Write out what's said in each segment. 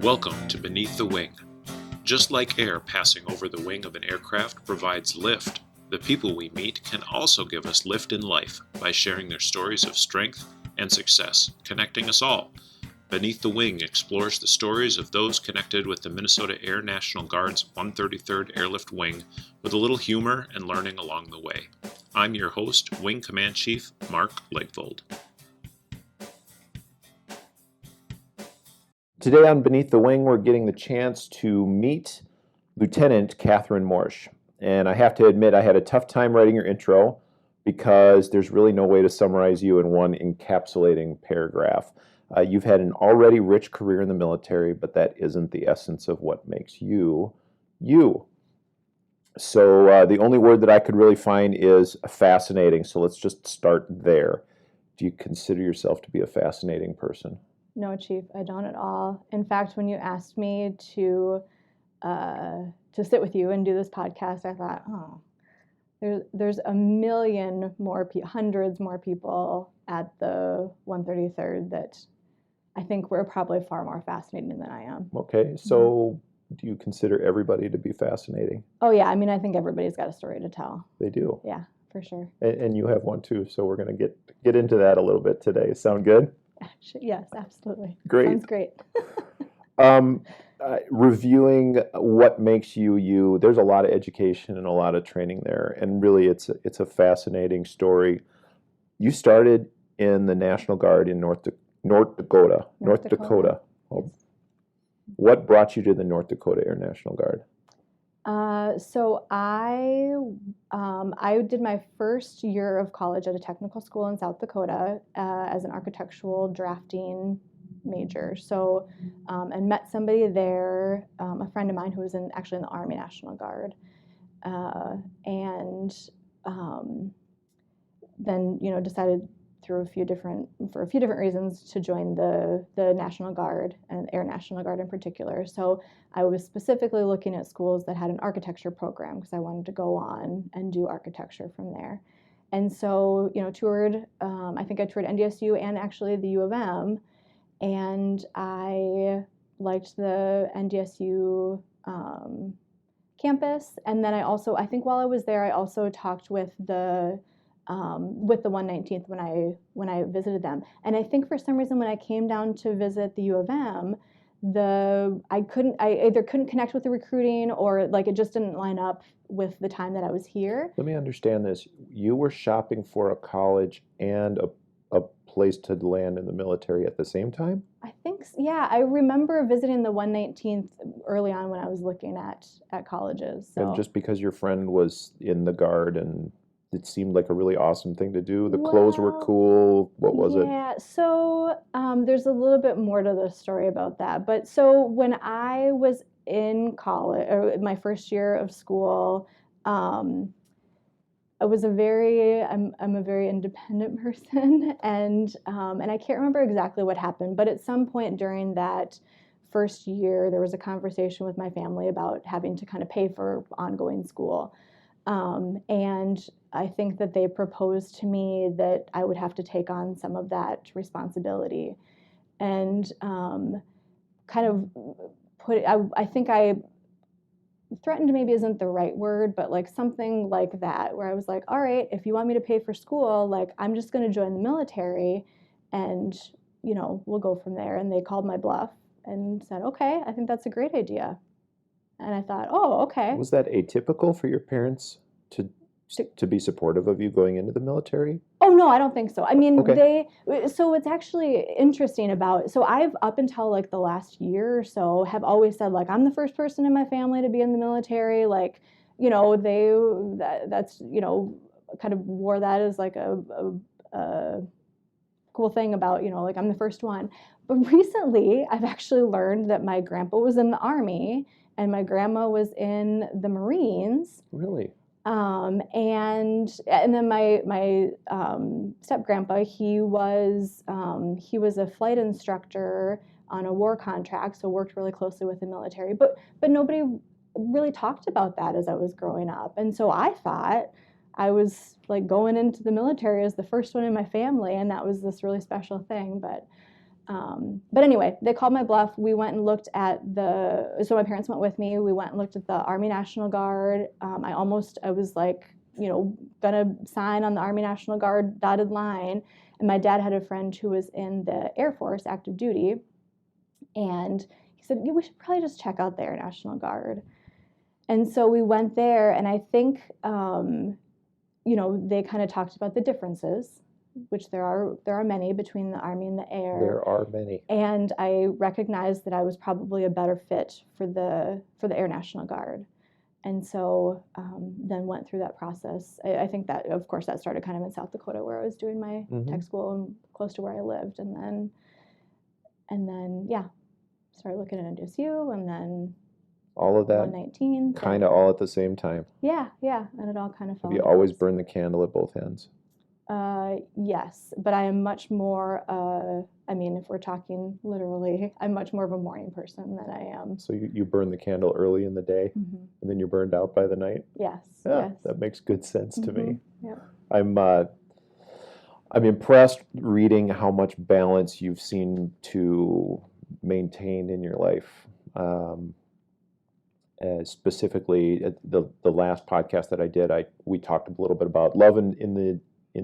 Welcome to Beneath the Wing. Just like air passing over the wing of an aircraft provides lift, the people we meet can also give us lift in life by sharing their stories of strength and success, connecting us all. Beneath the Wing explores the stories of those connected with the Minnesota Air National Guard's 133rd Airlift Wing with a little humor and learning along the way. I'm your host, Wing Command Chief Mark Legvold. Today on Beneath the Wing, we're getting the chance to meet Lieutenant Katherine Morsch. And I have to admit, I had a tough time writing your intro because there's really no way to summarize you in one encapsulating paragraph. You've had an already rich career in the military, but that isn't the essence of what makes you, you. So the only word that I could really find is fascinating. So let's just start there. Do you consider yourself to be a fascinating person? No, Chief, I don't at all. In fact, when you asked me to sit with you and do this podcast, I thought, there's a million more, hundreds more people at the 133rd that I think we're probably far more fascinating than I am. Okay, so do you consider everybody to be fascinating? Oh yeah, I mean, I think everybody's got a story to tell. They do. Yeah, for sure. And you have one too, so we're going to get into that a little bit today. Sound good? Yes, absolutely. Great. Sounds great. Reviewing what makes you you, there's a lot of education and a lot of training there, and really it's a fascinating story. You started in the National Guard in North Dakota. Yes. What brought you to the North Dakota Air National Guard? So I did my first year of college at a technical school in South Dakota as an architectural drafting major. So and met somebody there, a friend of mine who was actually in the Army National Guard, and then decided for a few different reasons to join the National Guard and Air National Guard in particular. So I was specifically looking at schools that had an architecture program because I wanted to go on and do architecture from there. And so toured. I think I toured NDSU and actually the U of M, and I liked the NDSU campus. And then I think while I was there, I also talked with the 119th when I visited them. And I think for some reason when I came down to visit the U of M, I either couldn't connect with the recruiting or it just didn't line up with the time that I was here. Let me understand this. You were shopping for a college and a place to land in the military at the same time? I think, yeah. I remember visiting the 119th early on when I was looking at colleges. So. And just because your friend was in the Guard and it seemed like a really awesome thing to do. The clothes were cool. What was it? Yeah, so there's a little bit more to the story about that. But so when I was in college, or my first year of school, I'm a very independent person, and I can't remember exactly what happened. But at some point during that first year, there was a conversation with my family about having to kind of pay for ongoing school. And I think that they proposed to me that I would have to take on some of that responsibility, and kind of I think I threatened maybe isn't the right word, but something like that, where I was like, all right, if you want me to pay for school, I'm just going to join the military, and we'll go from there. And they called my bluff and said, okay, I think that's a great idea. And I thought, oh, okay. Was that atypical for your parents to be supportive of you going into the military? Oh, no, I don't think so. I mean, okay. So it's actually interesting so I've up until the last year or so have always said I'm the first person in my family to be in the military. That's kind of wore that as a cool thing about, I'm the first one. But recently I've actually learned that my grandpa was in the Army and my grandma was in the Marines. Really? And then my step grandpa, he was a flight instructor on a war contract, so worked really closely with the military. But nobody really talked about that as I was growing up, and so I thought I was going into the military as the first one in my family, and that was this really special thing. But But anyway, they called my bluff. We went and looked at so my parents went with me. We went and looked at the Army National Guard. I was like, gonna sign on the Army National Guard dotted line. And my dad had a friend who was in the Air Force active duty. And he said, we should probably just check out the Air National Guard. And so we went there, and I think, they kind of talked about the differences, which there are many between the Army and the Air. There are many. And I recognized that I was probably a better fit for the Air National Guard. And so then went through that process. I think that, of course, that started kind of in South Dakota where I was doing my tech school and close to where I lived. And then yeah, started looking at NDSU, and then all of that 119. kind of all at the same time. Yeah. And it all kind of fell. Have you always burned the candle at both ends? Yes, but I am much more, if we're talking literally, I'm much more of a morning person than I am. So you burn the candle early in the day, and then you're burned out by the night? Yes. Yeah, yes. That makes good sense to me. Yeah. I'm impressed reading how much balance you've seen to maintain in your life. Specifically, the last podcast that I did, we talked a little bit about love in the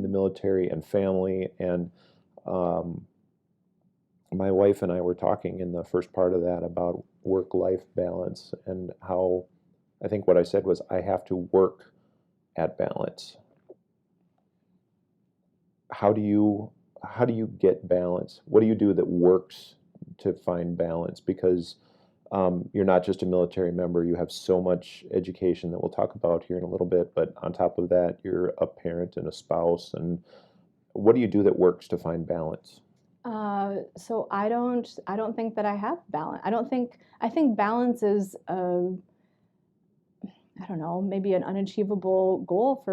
military and family, and my wife and I were talking in the first part of that about work-life balance, and how I think what I said was I have to work at balance. How do you get balance? What do you do that works to find balance? Because you're not just a military member, you have so much education that we'll talk about here in a little bit, but on top of that, you're a parent and a spouse. And what do you do that works to find balance? So I don't think that I have balance. I think balance is, maybe an unachievable goal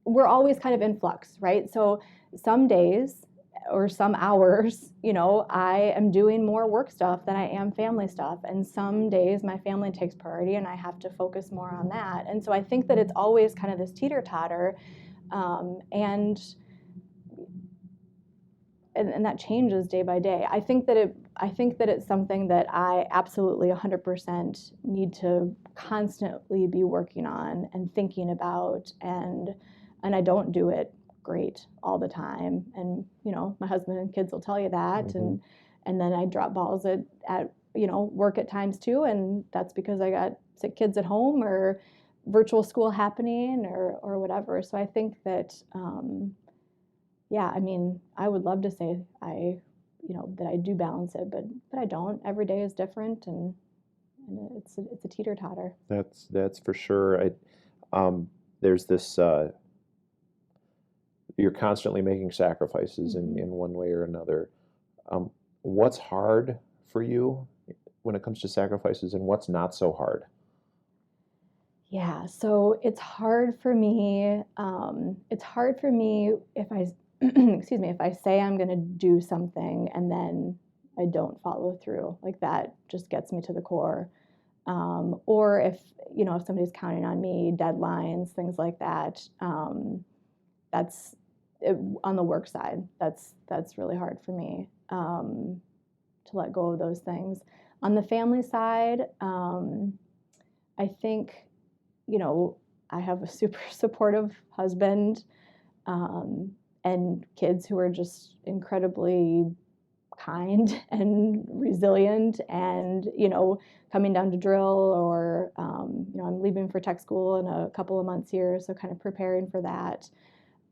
we're always kind of in flux, right? So some days or some hours, I am doing more work stuff than I am family stuff. And some days my family takes priority and I have to focus more on that. And so I think that it's always kind of this teeter-totter. And that changes day by day. I think that it's something that I absolutely 100% need to constantly be working on and thinking about, and I don't do it great all the time. And my husband and kids will tell you that. And then I drop balls at work at times too, and that's because I got sick kids at home or virtual school happening or whatever. So I think that I would love to say that I do balance it, but I don't. Every day is different, and it's a teeter-totter. That's for sure. There's this. You're constantly making sacrifices in one way or another. What's hard for you when it comes to sacrifices, and what's not so hard? Yeah, so it's hard for me. If I if I say I'm going to do something and then I don't follow through. Like, that just gets me to the core. Or if somebody's counting on me, deadlines, things like that. That's on the work side. That's really hard for me to let go of those things. On the family side, I think I have a super supportive husband and kids who are just incredibly kind and resilient, and coming down to drill, or I'm leaving for tech school in a couple of months here, so kind of preparing for that.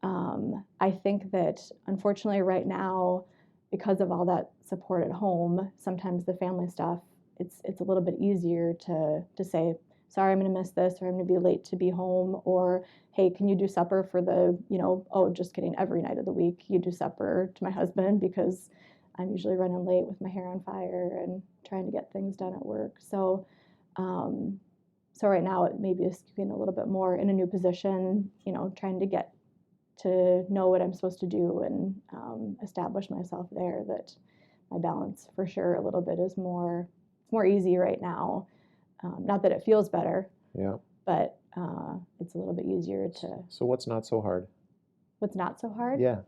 I think that unfortunately right now, because of all that support at home, sometimes the family stuff, it's a little bit easier to say, sorry, I'm going to miss this, or I'm going to be late to be home, or hey, can you do supper for the, just kidding, every night of the week you do supper to my husband, because I'm usually running late with my hair on fire and trying to get things done at work. So right now it maybe is getting a little bit more in a new position, trying to get to know what I'm supposed to do and establish myself there, that my balance for sure a little bit is more easy right now. Not that it feels better, but it's a little bit easier to. So what's not so hard? What's not so hard? Yeah.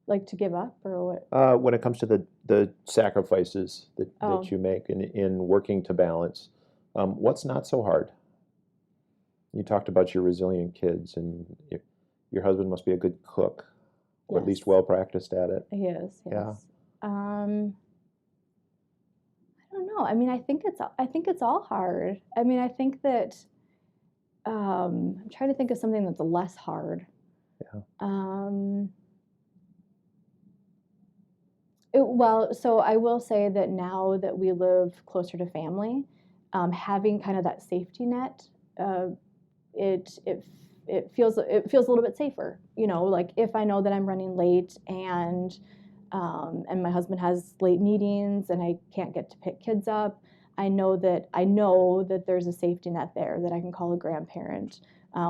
Like to give up or what? When it comes to the sacrifices that Oh, you make in working to balance, what's not so hard? You talked about your resilient kids, and your husband must be a good cook, or at least yes, well practiced at it. he is. Yeah. Yes. I don't know. I mean, I think it's all hard. I mean, I think that I'm trying to think of something that's less hard. Yeah. Well, so I will say that now that we live closer to family, having kind of that safety net, uh, it it it feels a little bit safer. You know, like if I know that I'm running late and my husband has late meetings and I can't get to pick kids up, I know that there's a safety net there that I can call a grandparent.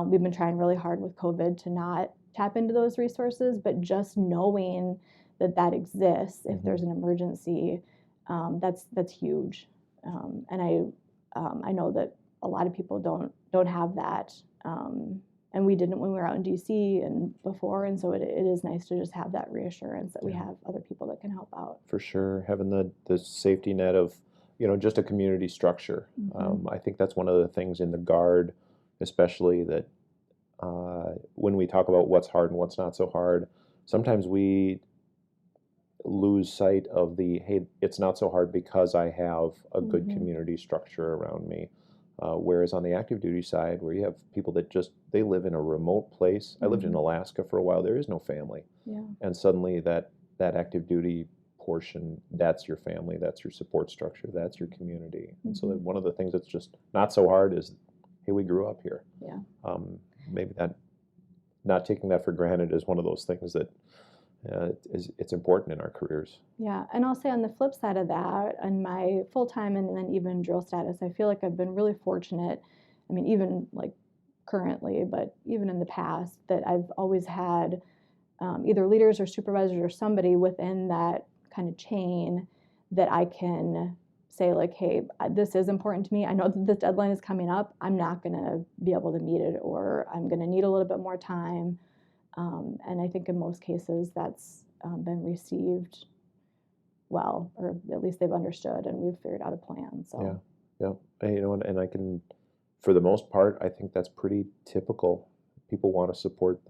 We've been trying really hard with COVID to not tap into those resources, but just knowing that exists if there's an emergency, that's huge. And I know that a lot of people don't have that. And we didn't when we were out in DC and before, and so it is nice to just have that reassurance that we have other people that can help out. For sure, having the safety net of, just a community structure. I think that's one of the things in the Guard, especially that when we talk about what's hard and what's not so hard, sometimes we lose sight of hey, it's not so hard because I have a good community structure around me. Whereas on the active duty side, where you have people that they live in a remote place. I lived in Alaska for a while. There is no family. Yeah. And suddenly that active duty portion, that's your family, that's your support structure, that's your community. And so that one of the things that's just not so hard is, hey, we grew up here. Yeah. Maybe that, not taking that for granted is one of those things that it's important in our careers. Yeah, and I'll say on the flip side of that, on my full-time and then even drill status, I feel like I've been really fortunate. I mean, even like currently, but even in the past, that I've always had either leaders or supervisors or somebody within that kind of chain that I can say like, hey, this is important to me. I know that this deadline is coming up. I'm not going to be able to meet it, or I'm going to need a little bit more time. And I think in most cases that's been received well, or at least they've understood, and we've figured out a plan. So yeah. And I can, for the most part, I think that's pretty typical. People want to support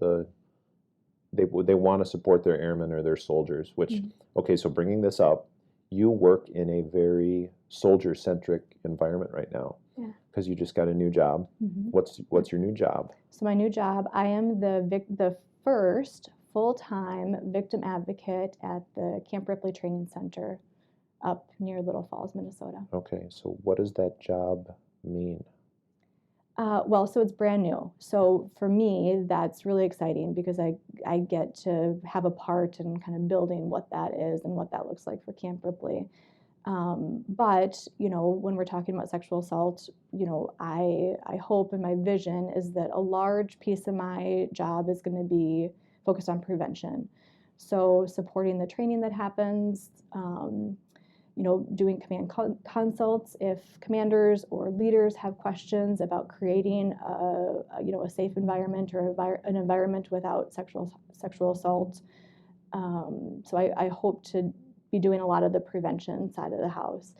they want to support their airmen or their soldiers. Which, okay, so bringing this up, you work in a very soldier-centric environment right now. Yeah. Because you just got a new job. What's your new job? So my new job, I am the first full-time victim advocate at the Camp Ripley Training Center up near Little Falls, Minnesota. Okay, so what does that job mean? Well, so it's brand new. So for me, that's really exciting because I get to have a part in kind of building what that is and what that looks like for Camp Ripley. But, when we're talking about sexual assault, I hope, and my vision is that a large piece of my job is going to be focused on prevention. So supporting the training that happens, doing command consults if commanders or leaders have questions about creating a safe environment or an environment without sexual assault. So I hope to be doing a lot of the prevention side of the house.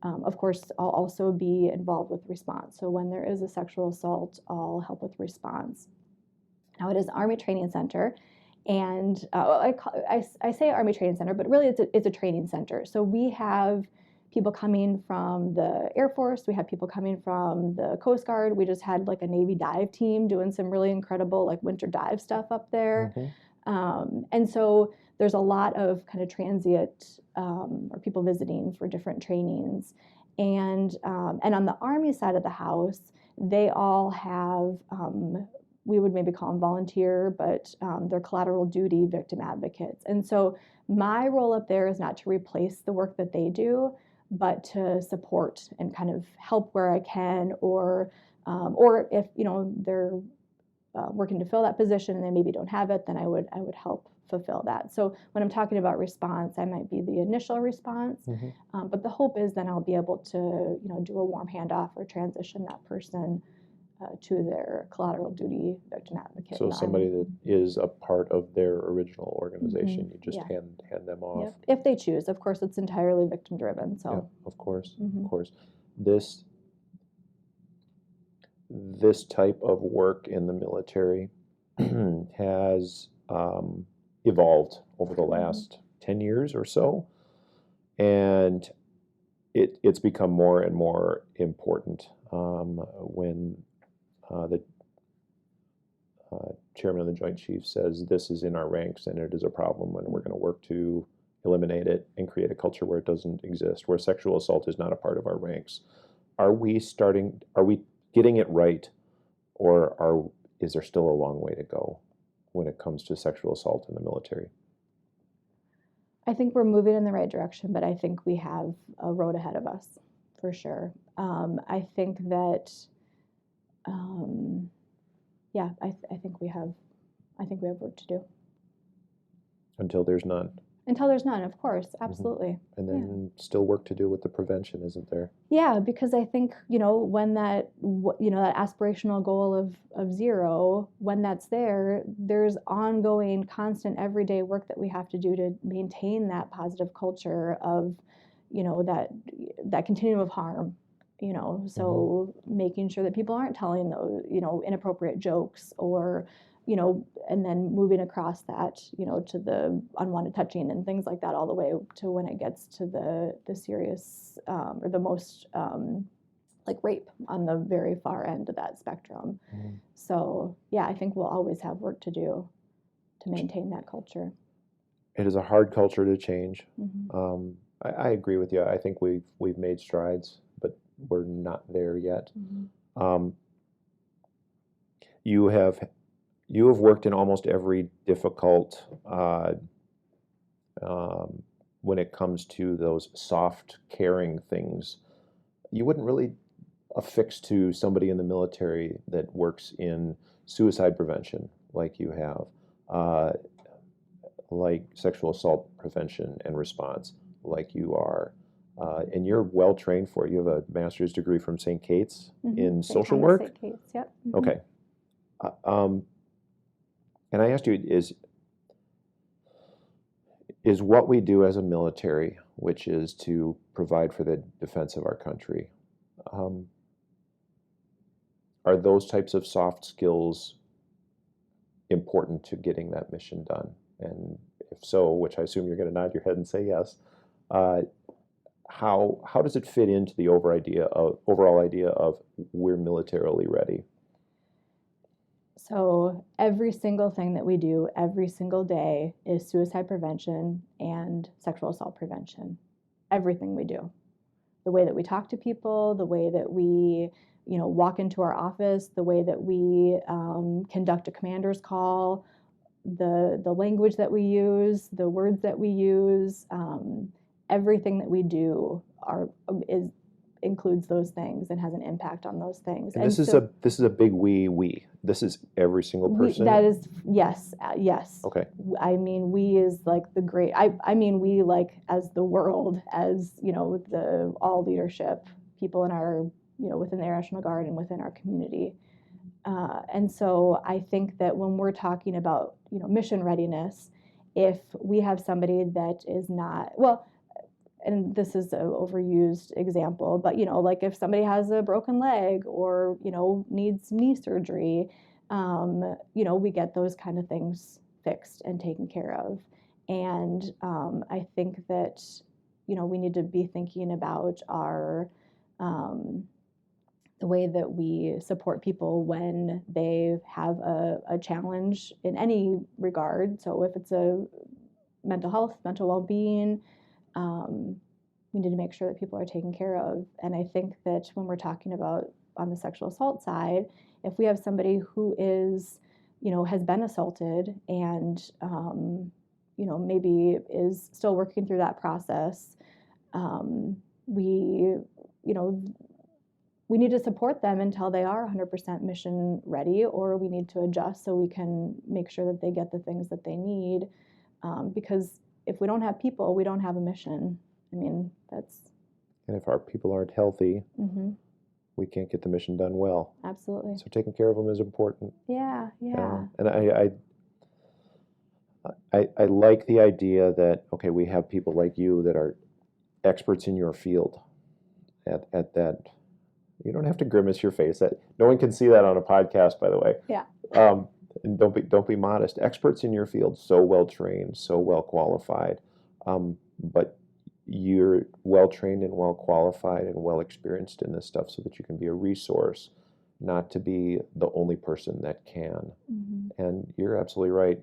Of course, I'll also be involved with response. So when there is a sexual assault, I'll help with response. Now it is Army Training Center, and I say Army Training Center, but really it's a training center. So we have people coming from the Air Force, we have people coming from the Coast Guard. We just had like a Navy dive team doing some really incredible like winter dive stuff up there. And so there's a lot of kind of transient or people visiting for different trainings. And on the Army side of the house, they all have, we would maybe call them volunteer, but they're collateral duty victim advocates. And so my role up there is not to replace the work that they do, but to support and kind of help where I can, or if they're working to fill that position and they maybe don't have it, then I would help fulfill that. So when I'm talking about response, I might be the initial response, but the hope is then I'll be able to do a warm handoff or transition that person to their collateral duty victim advocate. So somebody that is a part of their original organization, you just Yeah. hand them off. Yep. If they choose. Of course, it's entirely victim driven. So Yeah, of course, Mhm. of course. This type of work in the military has evolved over the last 10 years or so, and it's become more and more important when the chairman of the Joint Chiefs says this is in our ranks and it is a problem and we're going to work to eliminate it and create a culture where it doesn't exist, where sexual assault is not a part of our ranks. Are we getting it right, or is there still a long way to go when it comes to sexual assault in the military? I think we're moving in the right direction, but I think we have a road ahead of us, for sure. I think that, I think we have work to do. Until there's none. Until there's none, of course, absolutely. And then still work to do with the prevention, isn't there? Yeah, because I think, when that aspirational goal of 0, when that's there, there's ongoing, constant, everyday work that we have to do to maintain that positive culture of, that continuum of harm, so making sure that people aren't telling those, inappropriate jokes or, and then moving across that, to the unwanted touching and things like that, all the way to when it gets to the serious or the most like rape on the very far end of that spectrum. So yeah, I think we'll always have work to do to maintain that culture. It is a hard culture to change. I agree with you. I think we've made strides, but we're not there yet. You have worked in almost every difficult, when it comes to those soft, caring things. You wouldn't really affix to somebody in the military that works in suicide prevention like you have, like sexual assault prevention and response like you are. And you're well trained for it. You have a master's degree from St. Kate's in social work? St. Kate's, yep. Okay. And I asked you, is what we do as a military, which is to provide for the defense of our country, are those types of soft skills important to getting that mission done? And if so, which I assume you're going to nod your head and say yes, how does it fit into the overall idea of we're militarily ready? So every single thing that we do every single day is suicide prevention and sexual assault prevention. Everything we do. The way that we talk to people, the way that we, walk into our office, the way that we conduct a commander's call, the language that we use, the words that we use, everything that we do includes those things and has an impact on those things. And this is a big we. This is every single person. That is yes. Okay. I mean, we is like the great. I mean, we like as the world, as the all leadership people in our within the Air National Guard and within our community. And so I think that when we're talking about mission readiness, if we have somebody that is not well. And this is an overused example, but like if somebody has a broken leg or needs knee surgery, we get those kind of things fixed and taken care of. And I think that we need to be thinking about our the way that we support people when they have a challenge in any regard. So if it's a mental health, mental well-being. We need to make sure that people are taken care of. And I think that when we're talking about on the sexual assault side, if we have somebody who is, has been assaulted and, maybe is still working through that process, we need to support them until they are 100% mission ready, or we need to adjust so we can make sure that they get the things that they need. Because if we don't have people, we don't have a mission. I mean, that's... And if our people aren't healthy, we can't get the mission done well. Absolutely. So taking care of them is important. Yeah. And I like the idea that, okay, we have people like you that are experts in your field at that. You don't have to grimace your face. That no one can see that on a podcast, by the way. Yeah. And don't be modest. Experts in your field, so well trained, so well qualified, but you're well trained and well qualified and well experienced in this stuff, so that you can be a resource, not to be the only person that can. Mm-hmm. And you're absolutely right.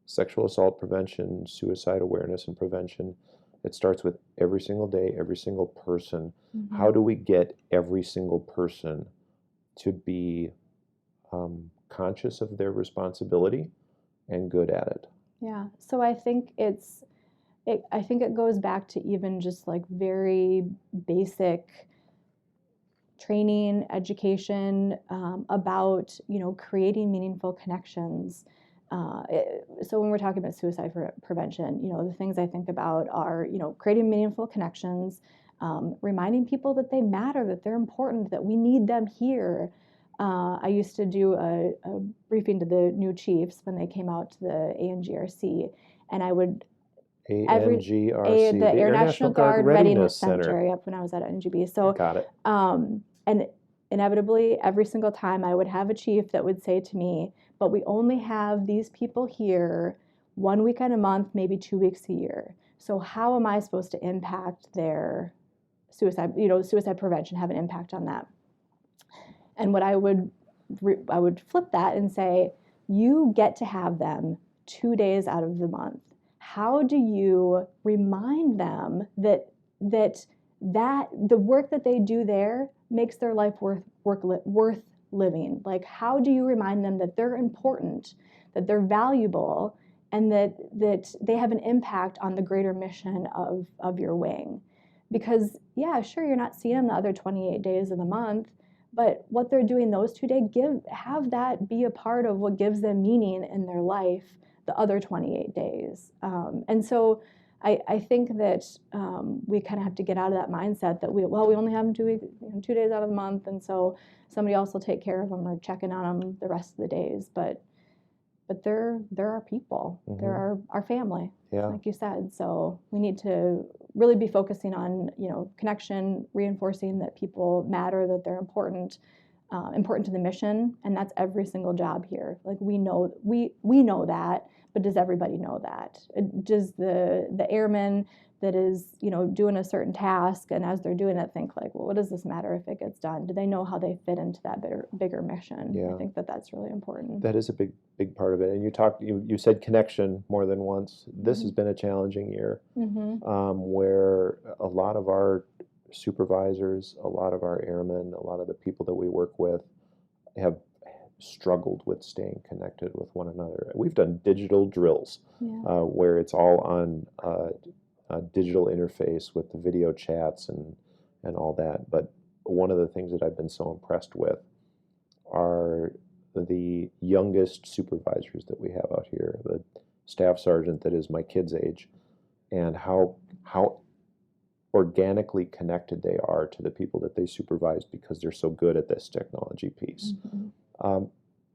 Sexual assault prevention, suicide awareness and prevention, it starts with every single day, every single person. Mm-hmm. How do we get every single person to be conscious of their responsibility and good at it? Yeah. So I think it goes back to even just like very basic training, education about, creating meaningful connections. So when we're talking about suicide prevention, the things I think about are, creating meaningful connections, reminding people that they matter, that they're important, that we need them here. I used to do a briefing to the new chiefs when they came out to the ANGRC, and I would ANGRC, the Air National Guard Readiness Center. Center. Yep, when I was at NGB. So got it. And inevitably, every single time I would have a chief that would say to me, but we only have these people here 1 weekend a month, maybe 2 weeks a year. So how am I supposed to impact their suicide prevention, have an impact on that? And what I would flip that and say, you get to have them 2 days out of the month. How do you remind them that the work that they do there makes their life worth living? Like, how do you remind them that they're important, that they're valuable, and that they have an impact on the greater mission of your wing? Because, yeah, sure, you're not seeing them the other 28 days of the month, but what they're doing those 2 days, have that be a part of what gives them meaning in their life the other 28 days. And so I think that we kind of have to get out of that mindset that we only have them 2 days out of the month, and so somebody else will take care of them or check in on them the rest of the days. But they're our people. Mm-hmm. They're our family, like you said. So we need to really be focusing on connection, reinforcing that people matter, that they're important to the mission, and that's every single job here. Like we know that, but does everybody know that? Does the airman that is doing a certain task, and as they're doing it, think like, well, what does this matter if it gets done? Do they know how they fit into that bigger mission? Yeah. I think that's really important. That is a big part of it. And you said connection more than once. This has been a challenging year, where a lot of our supervisors, a lot of our airmen, a lot of the people that we work with have struggled with staying connected with one another. We've done digital drills where it's all on a digital interface with the video chats and all that. But one of the things that I've been so impressed with are the youngest supervisors that we have out here, the staff sergeant that is my kid's age, and how organically connected they are to the people that they supervise because they're so good at this technology piece. Mm-hmm.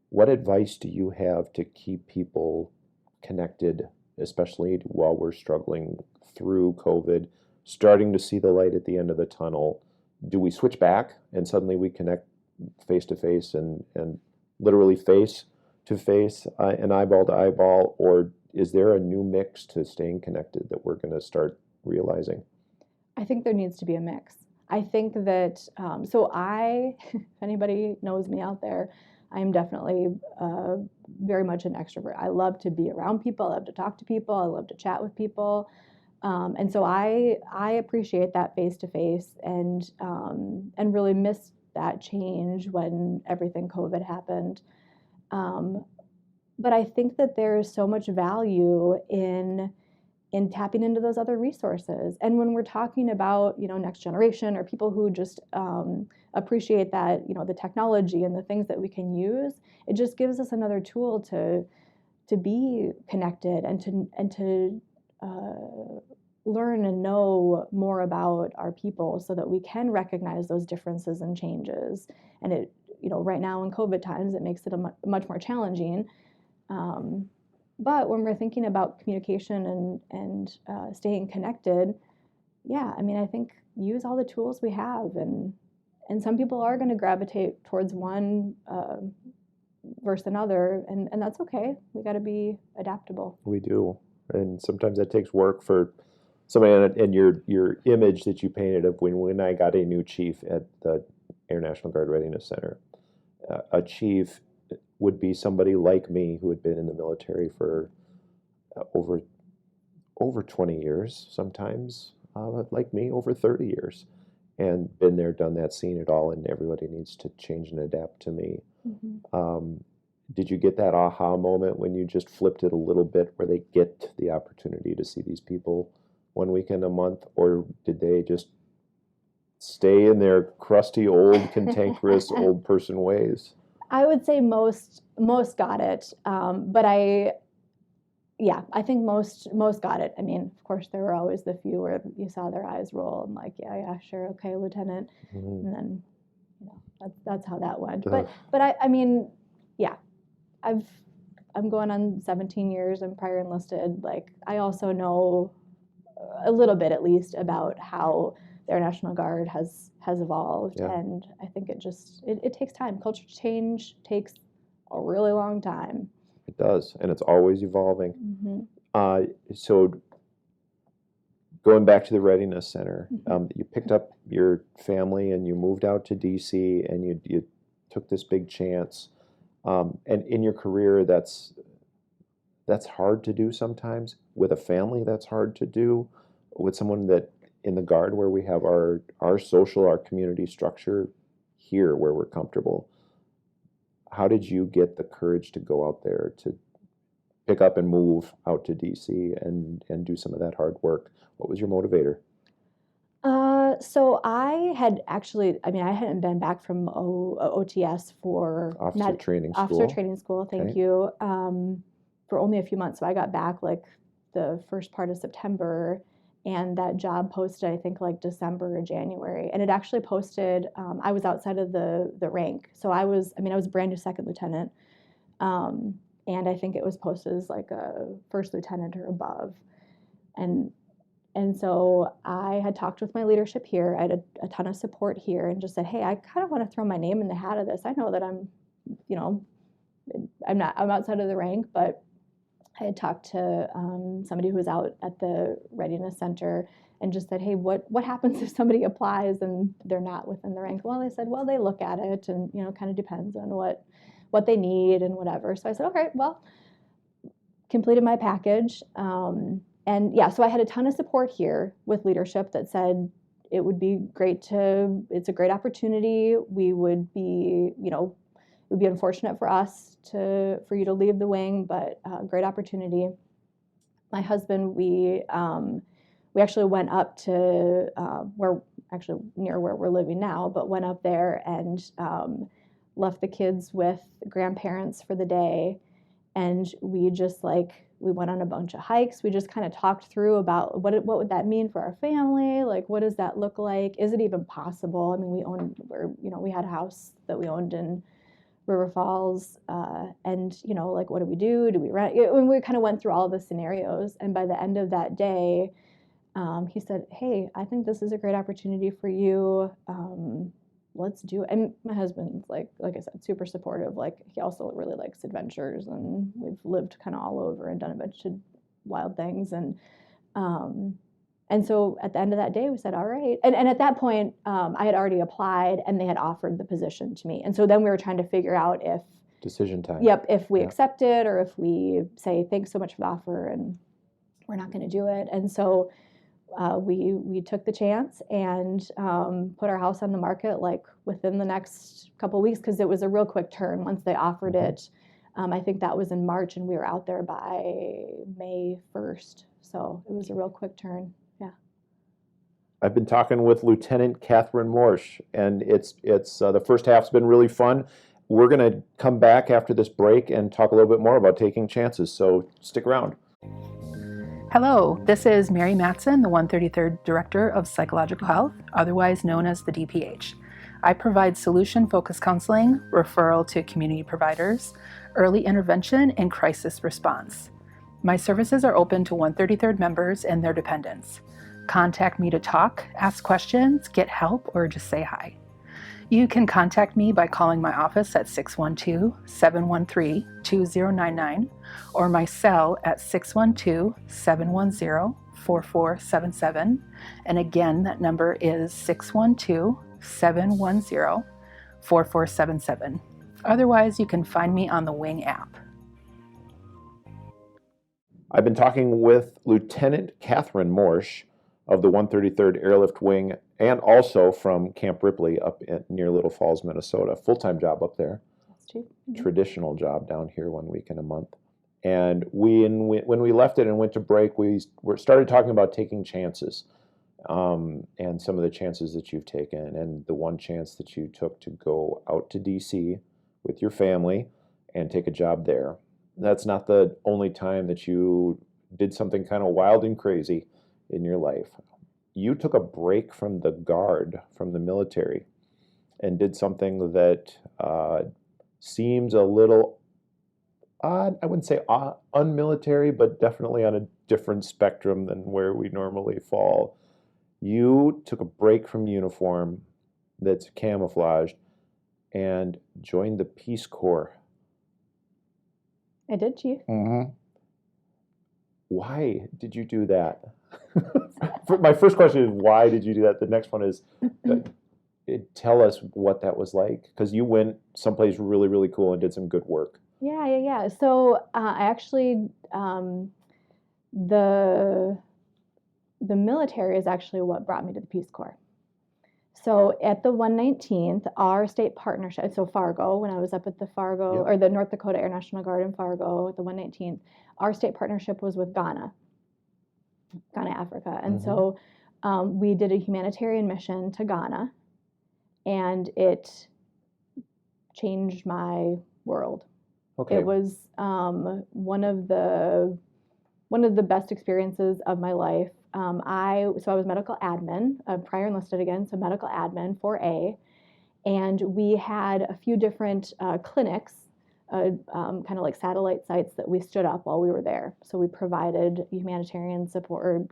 What advice do you have to keep people connected, especially while we're struggling through COVID, starting to see the light at the end of the tunnel? Do we switch back and suddenly we connect face to face and literally face to face and eyeball to eyeball, or is there a new mix to staying connected that we're going to start realizing? I think there needs to be a mix. I think that, if anybody knows me out there, I am definitely very much an extrovert. I love to be around people. I love to talk to people. I love to chat with people. And so I appreciate that face-to-face and really missed that change when everything COVID happened. But I think that there is so much value in tapping into those other resources. And when we're talking about, next generation or people who just appreciate that, the technology and the things that we can use, it just gives us another tool to be connected and to learn and know more about our people so that we can recognize those differences and changes. And it, right now in COVID times, it makes it much more challenging. But when we're thinking about communication and staying connected, yeah, I mean, I think use all the tools we have, and some people are going to gravitate towards one versus another, and that's okay. We got to be adaptable. We do, and sometimes that takes work for somebody. And your image that you painted of when I got a new chief at the Air National Guard Readiness Center, a chief would be somebody like me who had been in the military for over 20 years, sometimes like me over 30 years, and been there, done that, seen it all, and everybody needs to change and adapt to me. Mm-hmm. Did you get that aha moment when you just flipped it a little bit, where they get the opportunity to see these people one weekend a month, or did they just stay in their crusty, old, cantankerous, old person ways? I would say most got it, but I think most got it. I mean, of course, there were always the few where you saw their eyes roll and like, yeah, sure, okay, Lieutenant, mm-hmm. And then that's how that went. But I mean, yeah, I'm going on 17 years. I'm prior enlisted. Like, I also know a little bit, at least, about how the Air National Guard has evolved, yeah. And I think it takes time. Culture change takes a really long time. It does, and it's always evolving. Mm-hmm. So going back to the Readiness Center, mm-hmm. You picked up your family and you moved out to DC, and you took this big chance. And in your career, that's hard to do sometimes. With a family, that's hard to do. With someone that in the Guard, where we have our social, our community structure here, where we're comfortable. How did you get the courage to go out there, to pick up and move out to DC and do some of that hard work? What was your motivator? So I had actually, I hadn't been back from OTS for Officer Training School. Thank you. For only a few months. So I got back like the first part of September, and that job posted, I think, like December or January. And it actually posted, I was outside of the rank. So I was a brand new second lieutenant. And I think it was posted as like a first lieutenant or above. And so I had talked with my leadership here. I had a ton of support here, and just said, hey, I kind of want to throw my name in the hat of this. I know that I'm outside of the rank, but I had talked to somebody who was out at the Readiness Center and just said, hey, what happens if somebody applies and they're not within the rank? Well, they said, well, they look at it, and kind of depends on what they need and whatever. So I said, okay, well, completed my package. And yeah, so I had a ton of support here with leadership that said it would be great it's a great opportunity. We would be, it would be unfortunate for us for you to leave the wing, but great opportunity. My husband, we actually went up to near where we're living now, but went up there and left the kids with grandparents for the day. And we just we went on a bunch of hikes. We just kind of talked through about what would that mean for our family? Like, what does that look like? Is it even possible? I mean, we had a house that we owned in River Falls, and what do we do? Do we rent? We kind of went through all the scenarios, and by the end of that day, he said, "Hey, I think this is a great opportunity for you. Let's do it." And my husband's like I said, super supportive. Like, he also really likes adventures, and we've lived kind of all over and done a bunch of wild things, and so at the end of that day, we said, all right. And at that point, I had already applied, and they had offered the position to me. And so then we were trying to figure out if decision time. Yep, if we accept it, or if we say thanks so much for the offer and we're not going to do it. And so we took the chance and put our house on the market within the next couple of weeks, because it was a real quick turn once they offered mm-hmm. it. I think that was in March, and we were out there by May 1st. So it was a real quick turn. Yeah. I've been talking with Lieutenant Katherine Morsch, and it's the first half's been really fun. We're going to come back after this break and talk a little bit more about taking chances. So stick around. Hello, this is Mary Matson, the 133rd Director of Psychological Health, otherwise known as the DPH. I provide solution-focused counseling, referral to community providers, early intervention, and crisis response. My services are open to 133rd members and their dependents. Contact me to talk, ask questions, get help, or just say hi. You can contact me by calling my office at 612-713-2099 or my cell at 612-710-4477. And again, that number is 612-710-4477. Otherwise, you can find me on the Wing app. I've been talking with Lieutenant Katherine Morsch of the 133rd Airlift Wing, and also from Camp Ripley up near Little Falls, Minnesota. Full-time job up there. That's true. Mm-hmm. Traditional job down here 1 week in a month. And when we left it and went to break, we started talking about taking chances, and some of the chances that you've taken, and the one chance that you took to go out to D.C. with your family and take a job there. That's not the only time that you did something kind of wild and crazy in your life. You took a break from the Guard, from the military, and did something that seems a little odd. I wouldn't say unmilitary, but definitely on a different spectrum than where we normally fall. You took a break from uniform that's camouflaged and joined the Peace Corps. I did, Chief. Mm-hmm. Why did you do that? My first question is, why did you do that? The next one is, tell us what that was like, because you went someplace really, really cool and did some good work. Yeah. So I actually, the military is actually what brought me to the Peace Corps. So at the 119th, our state partnership, so Fargo, when I was up at the Fargo, Yep. or the North Dakota Air National Guard in Fargo at the 119th, our state partnership was with Ghana, Africa. And so we did a humanitarian mission to Ghana, and it changed my world. Okay. It was one of the best experiences of my life. I was medical admin, prior enlisted again, so medical admin 4A, and we had a few different clinics, kind of like satellite sites that we stood up while we were there. So we provided humanitarian support, or it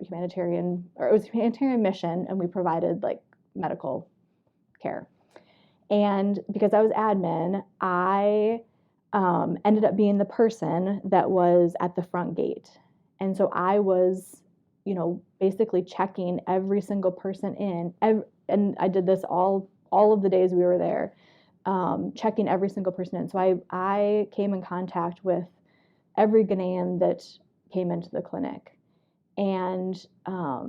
was a humanitarian mission, and we provided like medical care. And because I was admin, I ended up being the person that was at the front gate. And so I was, basically checking every single person in, and I did this all of the days we were there, checking every single person in. So I came in contact with every Ghanaian that came into the clinic, and saw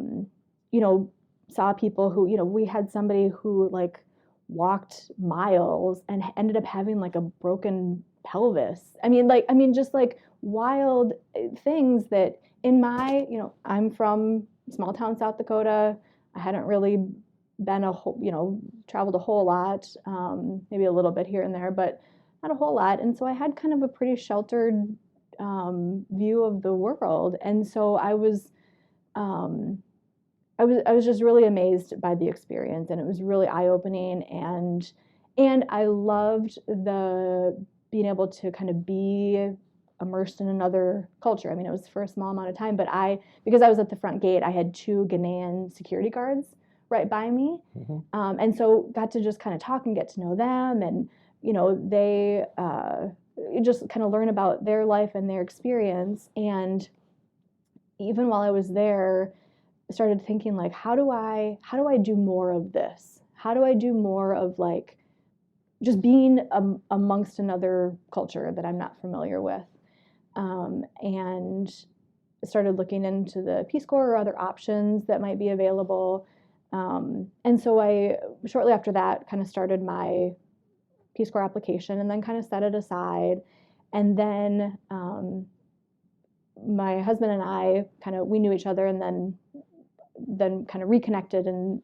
people who, we had somebody who like walked miles and ended up having like a broken pelvis. Just like wild things that in my, I'm from small town South Dakota. I hadn't really been traveled a whole lot, maybe a little bit here and there, but not a whole lot. And so I had kind of a pretty sheltered view of the world. And so I was just really amazed by the experience, and it was really eye-opening, and I loved the being able to kind of be immersed in another culture. It was for a small amount of time, but because I was at the front gate, I had 2 Ghanaian security guards right by me, and so got to just kind of talk and get to know them, and they just kind of learn about their life and their experience. And even while I was there, I started thinking, like, how do I do more of this? How do I do more of like just being amongst another culture that I'm not familiar with? And started looking into the Peace Corps or other options that might be available. And so I, shortly after that, kind of started my Peace Corps application, and then kind of set it aside. And then my husband and I we knew each other, and then kind of reconnected. And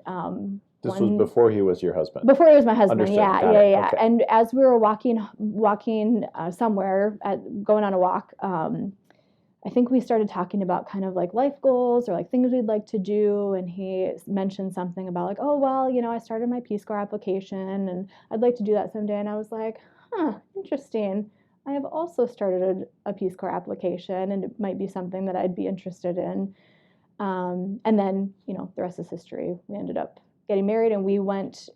this was before he was your husband? Before he was my husband. Understood. Yeah. Okay. And as we were walking somewhere, going on a walk, I think we started talking about kind of like life goals or like things we'd like to do. And he mentioned something about like, oh, well, I started my Peace Corps application and I'd like to do that someday. And I was like, interesting. I have also started a Peace Corps application and it might be something that I'd be interested in. And then, the rest is history. We ended up getting married and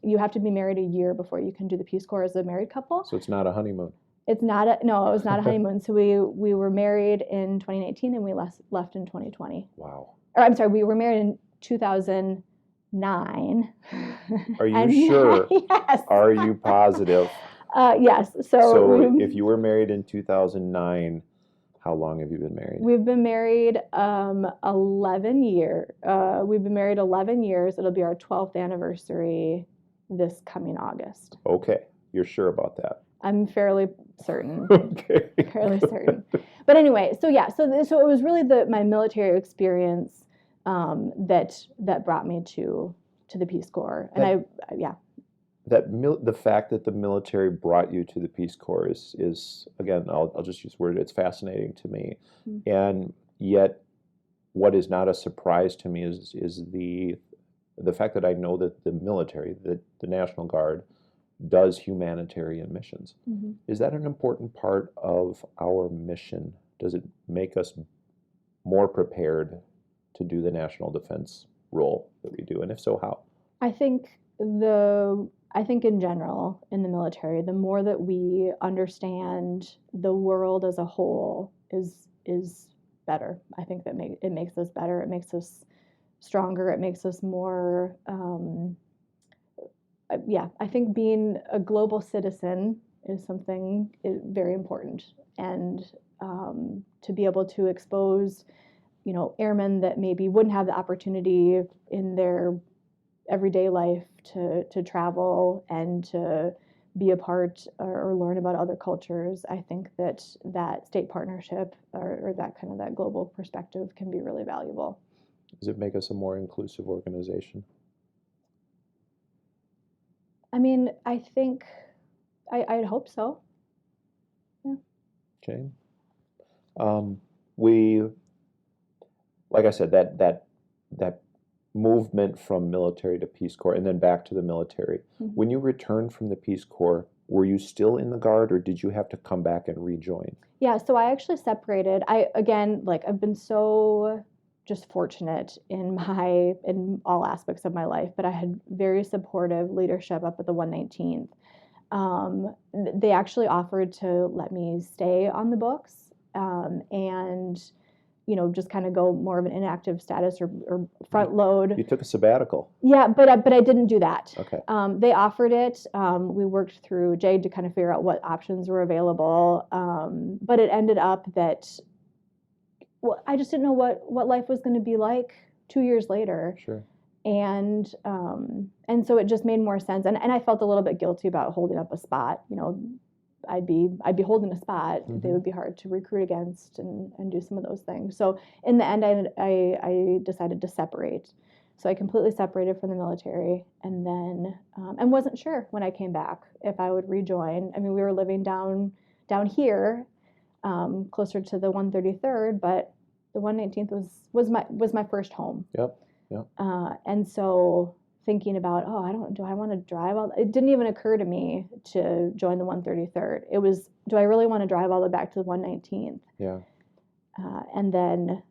you have to be married a year before you can do the Peace Corps as a married couple. So it's not a honeymoon. It was not a honeymoon. So we were married in 2019 and we left in 2020. Wow. Or I'm sorry, we were married in 2009. Are you sure? Yes. Are you positive? Yes. So if you were married in 2009, how long have you been married? We've been married 11 years. We've been married 11 years. It'll be our 12th anniversary this coming August. Okay. You're sure about that? I'm fairly certain. Okay. Fairly certain. But anyway, so it was really my military experience that brought me to the Peace Corps. And the fact that the military brought you to the Peace Corps is again, I'll just use the word, it's fascinating to me. Mm-hmm. And yet what is not a surprise to me is the fact that I know that the military, the National Guard, does humanitarian missions. Mm-hmm. Is that an important part of our mission? Does it make us more prepared to do the national defense role that we do? And if so, how? I think in general in the military, the more that we understand the world as a whole is better. I think that it makes us better. It makes us stronger. It makes us more. I think being a global citizen is something very important, and to be able to expose, airmen that maybe wouldn't have the opportunity in their everyday life to travel and to be a part or learn about other cultures. I think that state partnership or that global perspective can be really valuable. Does it make us a more inclusive organization? I mean, I think I'd hope so. Yeah. Okay. We, like I said, that movement from military to Peace Corps and then back to the military. Mm-hmm. When you returned from the Peace Corps, were you still in the Guard or did you have to come back and rejoin? Yeah, so I actually separated. I've been so just fortunate in all aspects of my life, but I had very supportive leadership up at the 119th. They actually offered to let me stay on the books and just kind of go more of an inactive status or front load. You took a sabbatical. Yeah, but I didn't do that. Okay. They offered it. We worked through Jade to kind of figure out what options were available. But it ended up that I just didn't know what life was going to be like 2 years later. Sure. And so it just made more sense. And I felt a little bit guilty about holding up a spot. I'd be holding a spot. Mm-hmm. They would be hard to recruit against and do some of those things. So in the end, I decided to separate. So I completely separated from the military, and then and wasn't sure when I came back if I would rejoin. I mean, we were living down here, closer to the 133rd, but the 119th was my first home. Yep. And so thinking about, do I want to drive all? It didn't even occur to me to join the 133rd. It was, do I really want to drive all the way back to the 119th? Yeah. And then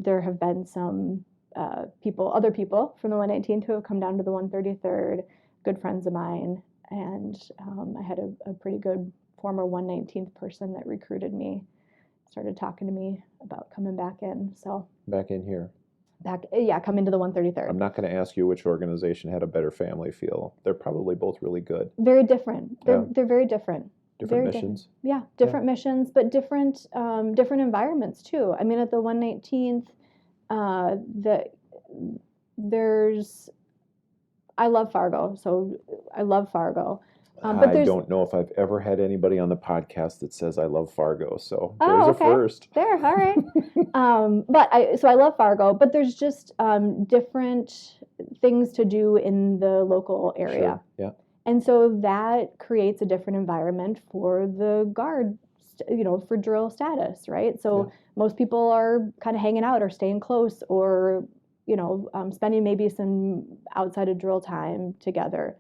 there have been some other people from the 119th who have come down to the 133rd, good friends of mine, and I had a pretty good former 119th person that recruited me, started talking to me about coming back in. So back in here. Come into the 133rd. I'm not going to ask you which organization had a better family feel. They're probably both really good. Very different. They're very different. Different missions. Different missions, but different environments too. I mean, at the 119th, I love Fargo, so I love Fargo. But I don't know if I've ever had anybody on the podcast that says I love Fargo, so there's a first. There, all right. I love Fargo, but there's just different things to do in the local area. Sure. Yeah. And so that creates a different environment for the Guard for drill status, right? So most people are kind of hanging out or staying close or, spending maybe some outside of drill time together.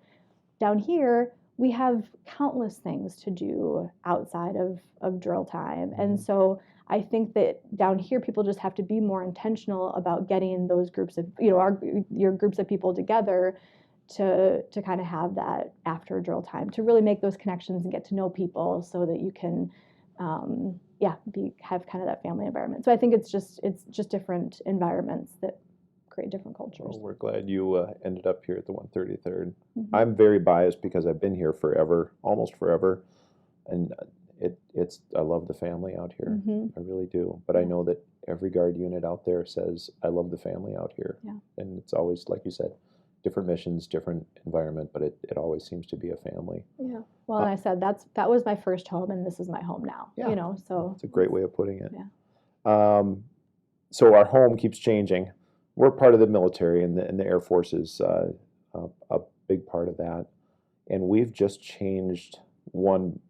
Down here, we have countless things to do outside of drill time. And so I think that down here, people just have to be more intentional about getting those groups of, your groups of people together to kind of have that after drill time, to really make those connections and get to know people so that you can, have kind of that family environment. So I think it's just different environments that create different cultures. Well, we're glad you ended up here at the 133rd. I'm very biased because I've been here forever, almost forever, and I love the family out here. I really do. But I know that every guard unit out there says, I love the family out here. Yeah. And it's always, like you said, different missions, different environment, but it always seems to be a family. Yeah. Well, and I said that was my first home, and this is my home now. Yeah. So it's a great way of putting it. Yeah. So our home keeps changing. We're part of the military, and the Air Force is a big part of that. And we've just changed one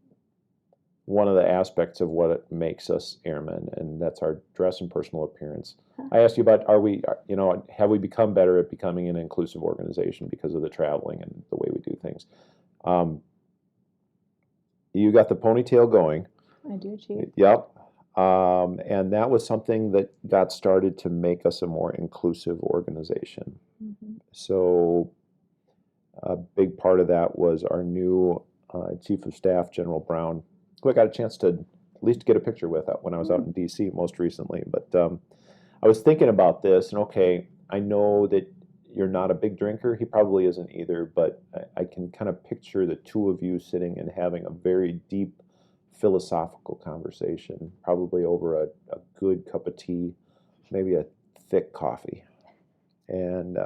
of the aspects of what it makes us airmen, and that's our dress and personal appearance. I asked you about, have we become better at becoming an inclusive organization because of the traveling and the way we do things? You got the ponytail going. I do, Chief. Yep. And that was something that got started to make us a more inclusive organization. So a big part of that was our new Chief of Staff, General Brown, who I got a chance to at least get a picture with when I was out in D.C. most recently. But I was thinking about this, and okay, I know that you're not a big drinker. He probably isn't either, but I can kind of picture the two of you sitting and having a very deep philosophical conversation, probably over a good cup of tea, maybe a thick coffee. And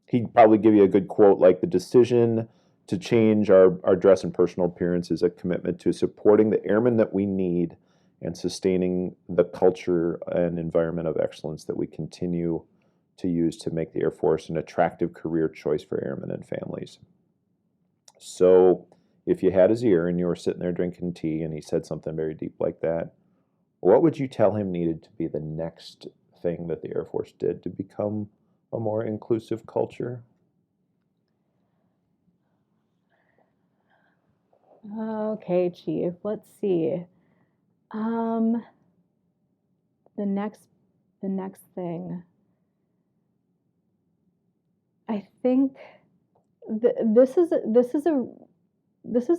he'd probably give you a good quote like, the decision to change our dress and personal appearance is a commitment to supporting the airmen that we need and sustaining the culture and environment of excellence that we continue to use to make the Air Force an attractive career choice for airmen and families. So if you had his ear and you were sitting there drinking tea and he said something very deep like that, what would you tell him needed to be the next thing that the Air Force did to become a more inclusive culture? Okay, Chief. Let's see. The next thing. I think this is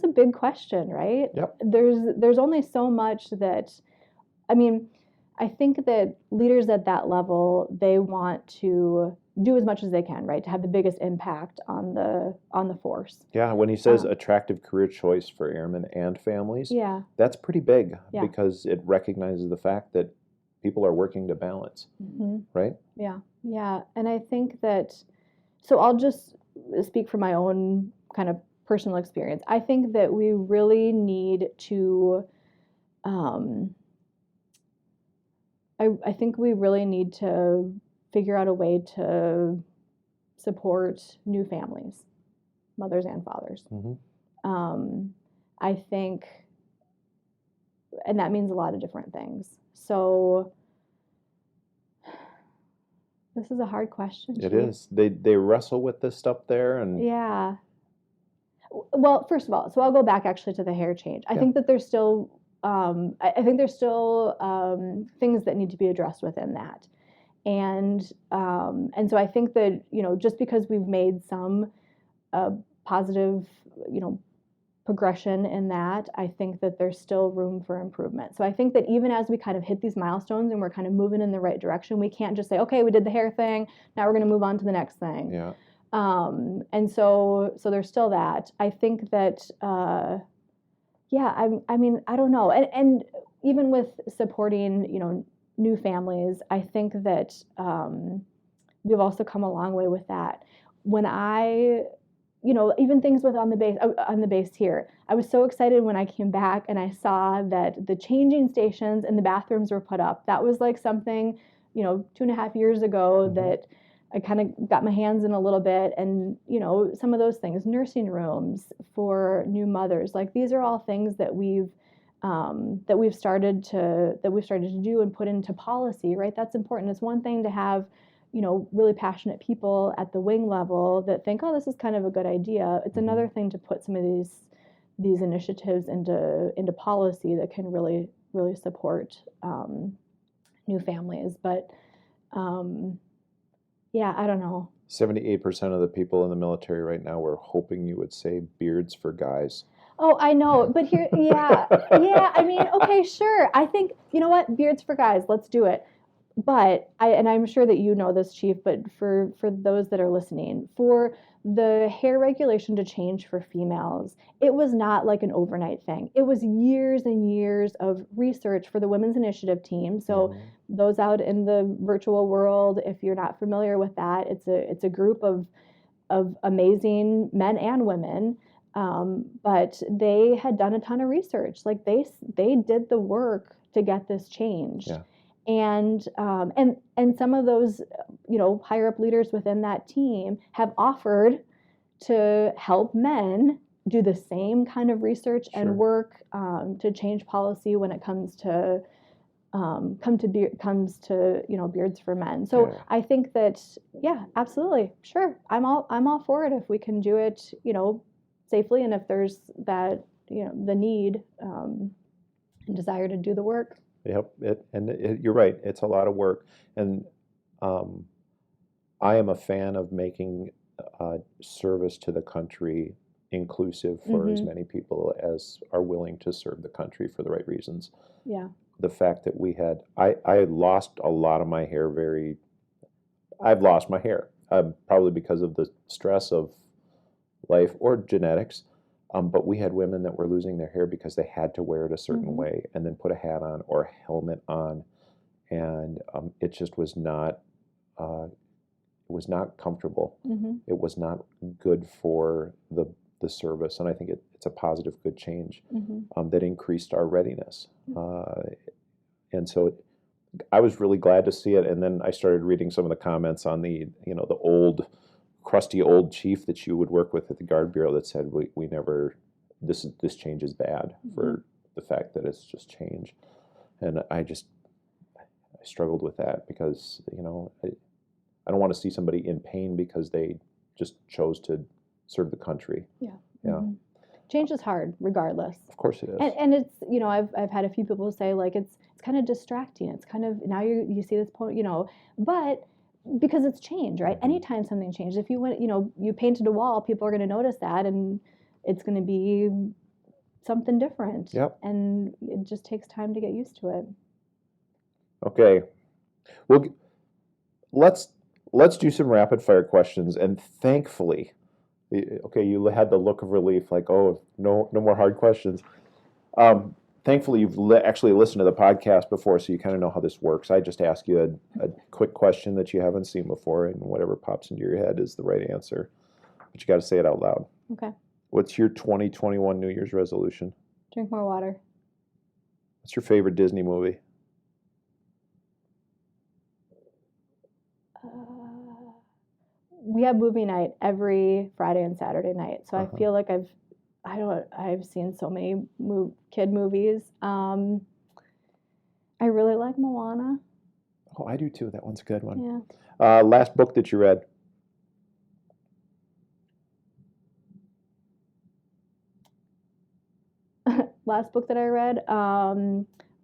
a big question, right? Yep. There's only so much that, I think that leaders at that level, they want to do as much as they can, right, to have the biggest impact on the force. Yeah, when he says attractive career choice for airmen and families, that's pretty big because it recognizes the fact that people are working to balance, right? Yeah, and I think that, so I'll just speak from my own kind of personal experience. I think that we really need to, I think we really need to figure out a way to support new families, mothers and fathers. I think, and that means a lot of different things. So this is a hard question. It is. They wrestle with this stuff there, and yeah. Well, first of all, so I'll go back actually to the hair change. I think that there's still, I think there's still things that need to be addressed within that. And so I think that, just because we've made some positive, progression in that, I think that there's still room for improvement. So I think that even as we kind of hit these milestones and we're kind of moving in the right direction, we can't just say, okay, we did the hair thing, now we're going to move on to the next thing. Yeah. And so there's still that. I think that, I don't know. And even with supporting, new families, I think that we've also come a long way with that. When even things with on the base here, I was so excited when I came back and I saw that the changing stations and the bathrooms were put up. That was like something, 2.5 years ago that I kind of got my hands in a little bit. And, some of those things, nursing rooms for new mothers, like these are all things that we've that we've started to do and put into policy, right? That's important. It's one thing to have, really passionate people at the wing level that think, oh, this is kind of a good idea. It's another thing to put some of these initiatives into policy that can really support new families. But yeah, I don't know. 78% of the people in the military right now were hoping you would say beards for guys. Oh, I know, but here, yeah. I mean, okay, sure. I think, you know what, beards for guys, let's do it. But I'm sure that you know this, Chief, but for those that are listening, for the hair regulation to change for females, it was not like an overnight thing. It was years and years of research for the Women's Initiative team. So those out in the virtual world, if you're not familiar with that, it's a group of amazing men and women. But they had done a ton of research. Like they did the work to get this changed. Yeah. And some of those, higher up leaders within that team have offered to help men do the same kind of research and work to change policy when it comes to beards for men. So I think that, yeah, absolutely, sure, I'm all for it if we can do it, safely, and if there's that, the need and desire to do the work. Yep, you're right. It's a lot of work, and I am a fan of making service to the country inclusive for as many people as are willing to serve the country for the right reasons. Yeah. The fact that I lost a lot of my hair I've lost my hair, probably because of the stress of life or genetics. But we had women that were losing their hair because they had to wear it a certain way and then put a hat on or a helmet on, and it just was not comfortable. It was not good for the service, and I think it's a positive, good change that increased our readiness. And so I was really glad to see it. And then I started reading some of the comments on the old, crusty old chief that you would work with at the Guard Bureau that said we never, this change is bad for the fact that it's just change. And I struggled with that because I don't want to see somebody in pain because they just chose to serve the country. Yeah. Change is hard regardless. Of course it is. And it's, I've had a few people say like it's kind of distracting. It's kind of, now you see this point, but because it's change, right? Anytime something changes, if you went, you painted a wall, people are going to notice that, and it's going to be something different. Yep. And it just takes time to get used to it. Okay. Well, let's do some rapid fire questions. And thankfully, okay, you had the look of relief, like, oh, no more hard questions. Thankfully, you've actually listened to the podcast before, so you kind of know how this works. I just ask you a quick question that you haven't seen before, and whatever pops into your head is the right answer. But you got to say it out loud. Okay. What's your 2021 New Year's resolution? Drink more water. What's your favorite Disney movie? We have movie night every Friday and Saturday night, so I feel like I've seen so many kid movies. I really like Moana. Oh, I do too. That one's a good one. Yeah. Last book that you read? Last book that I read,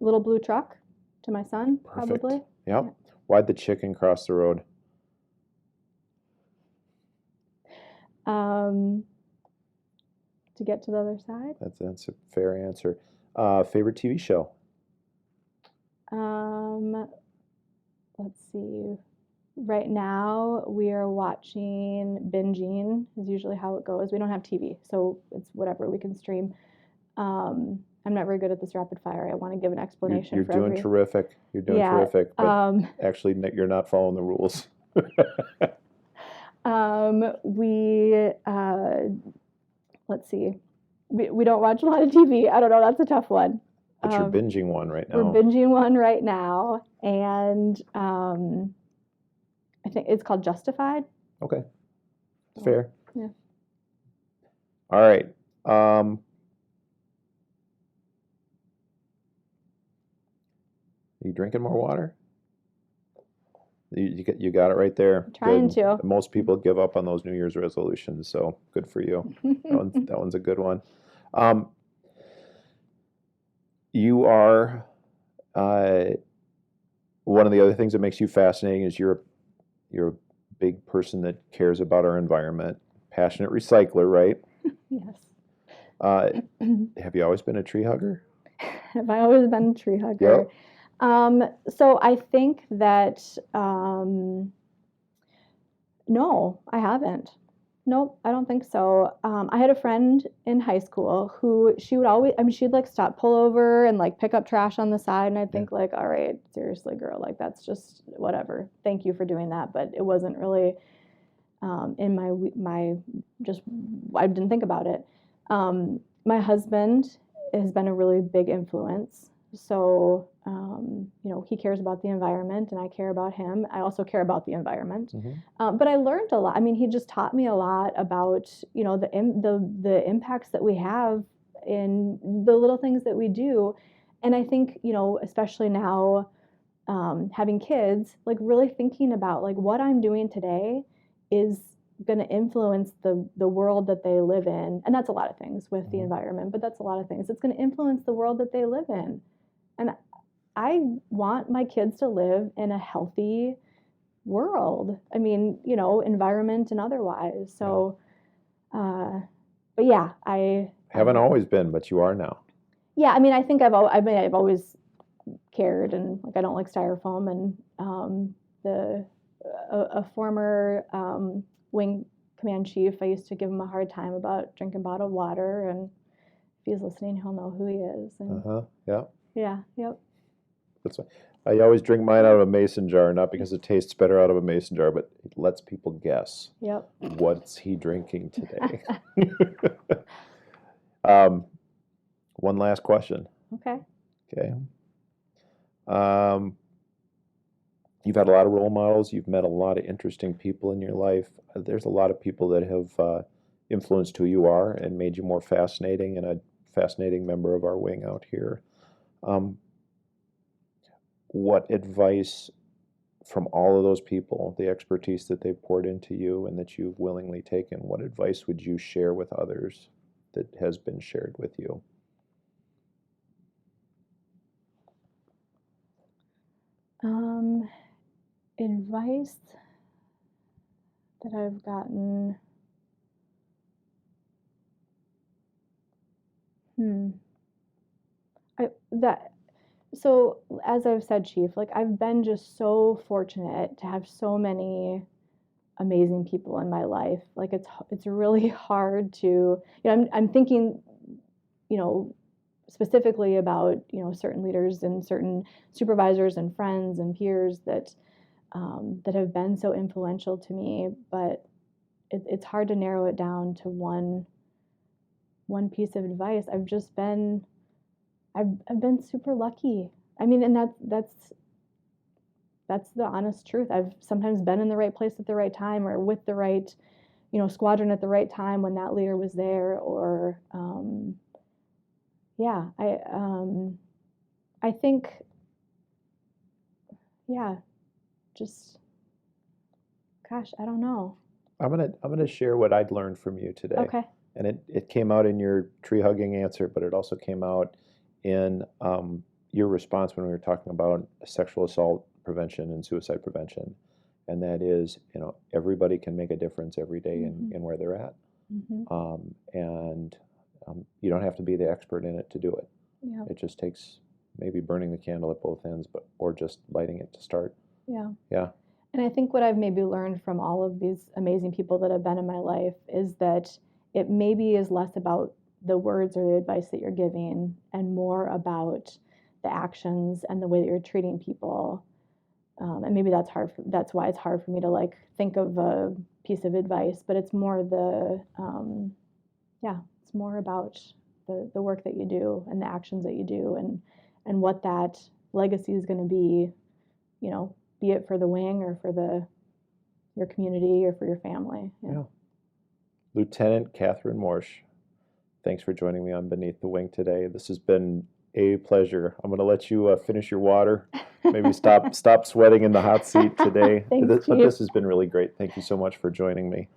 Little Blue Truck, to my son, Perfect. probably. Yep. Yeah. Why'd the chicken cross the road? To get to the other side. That's a fair answer. Favorite TV show? Let's see. Right now we are watching binging is usually how it goes. We don't have TV, so it's whatever we can stream. I'm not very good at this rapid fire. I want to give an explanation. You're doing terrific. You're doing terrific, but actually you're not following the rules. Let's see. We don't watch a lot of TV. I don't know. That's a tough one. But you're binging one right now. We're binging one right now, and I think it's called Justified. Okay. Fair. Yeah. All right. you drinking more water? You got it right there. Trying Good. to. Most people give up on those New Year's resolutions, so good for you. That one's a good one. You are one of the other things that makes you fascinating is you're a big person that cares about our environment, passionate recycler, right? Yes. Have you always been a tree hugger? Have I always been a tree hugger? Yep. So I think that no, I haven't. Nope, I don't think so. I had a friend in high school who she would always, I mean, she'd like stop, pull over and like pick up trash on the side. And I'd think like, all right, seriously, girl, like that's just whatever. Thank you for doing that. But it wasn't really in my just, I didn't think about it. My husband has been a really big influence. So, he cares about the environment and I care about him. I also care about the environment. Mm-hmm. But I learned a lot. I mean, he just taught me a lot about, the impacts that we have in the little things that we do. And I think, especially now, having kids, like really thinking about like what I'm doing today is going to influence the world that they live in. And that's a lot of things with the environment, but that's a lot of things. It's going to influence the world that they live in. And I want my kids to live in a healthy world. I mean, environment and otherwise. So, but yeah, I haven't always been, but you are now. Yeah, I mean, I think I've always cared, and like I don't like styrofoam. And a former wing command chief, I used to give him a hard time about drinking bottled water, and if he's listening, he'll know who he is. And Yeah. Yeah. Yep. That's why I always drink mine out of a mason jar, not because it tastes better out of a mason jar, but it lets people guess. Yep. What's he drinking today? One last question. Okay. You've had a lot of role models. You've met a lot of interesting people in your life. There's a lot of people that have influenced who you are and made you more fascinating and a fascinating member of our wing out here. What advice from all of those people, the expertise that they've poured into you and that you've willingly taken, what advice would you share with others that has been shared with you? Advice that I've gotten. So as I've said, Chief, like I've been just so fortunate to have so many amazing people in my life. Like it's really hard to, I'm thinking, specifically about, certain leaders and certain supervisors and friends and peers that have been so influential to me, but it's hard to narrow it down to one piece of advice. I've been super lucky. I mean, and that's the honest truth. I've sometimes been in the right place at the right time, or with the right, squadron at the right time when that leader was there, or I think, just, gosh, I don't know. I'm gonna share what I'd learned from you today. Okay. And it came out in your tree hugging answer, but it also came out in your response when we were talking about sexual assault prevention and suicide prevention. And that is, everybody can make a difference every day in where they're at. And you don't have to be the expert in it to do it. Yeah. It just takes maybe burning the candle at both ends, or just lighting it to start. Yeah. Yeah. And I think what I've maybe learned from all of these amazing people that have been in my life is that it maybe is less about the words or the advice that you're giving and more about the actions and the way that you're treating people. And maybe that's why it's hard for me to like think of a piece of advice, but it's more it's more about the work that you do and the actions that you do and what that legacy is going to be, be it for the wing or for your community or for your family. Yeah. Lieutenant Katherine Morsch, thanks for joining me on Beneath the Wing today. This has been a pleasure. I'm going to let you finish your water Maybe stop sweating in the hot seat today. Thanks, But Chief. this has been really great. Thank you so much for joining me.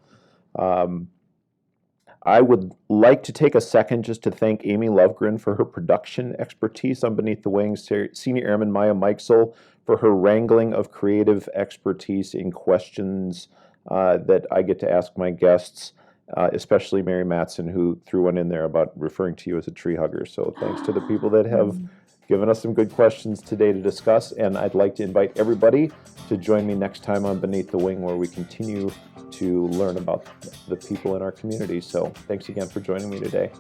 I would like to take a second just to thank Amy Lovegren for her production expertise on Beneath the Wings, Senior Airman Maya Mikesel for her wrangling of creative expertise in questions that I get to ask my guests, especially Mary Matson, who threw one in there about referring to you as a tree hugger. So thanks to the people that have given us some good questions today to discuss. And I'd like to invite everybody to join me next time on Beneath the Wing, where we continue to learn about the people in our community. So thanks again for joining me today.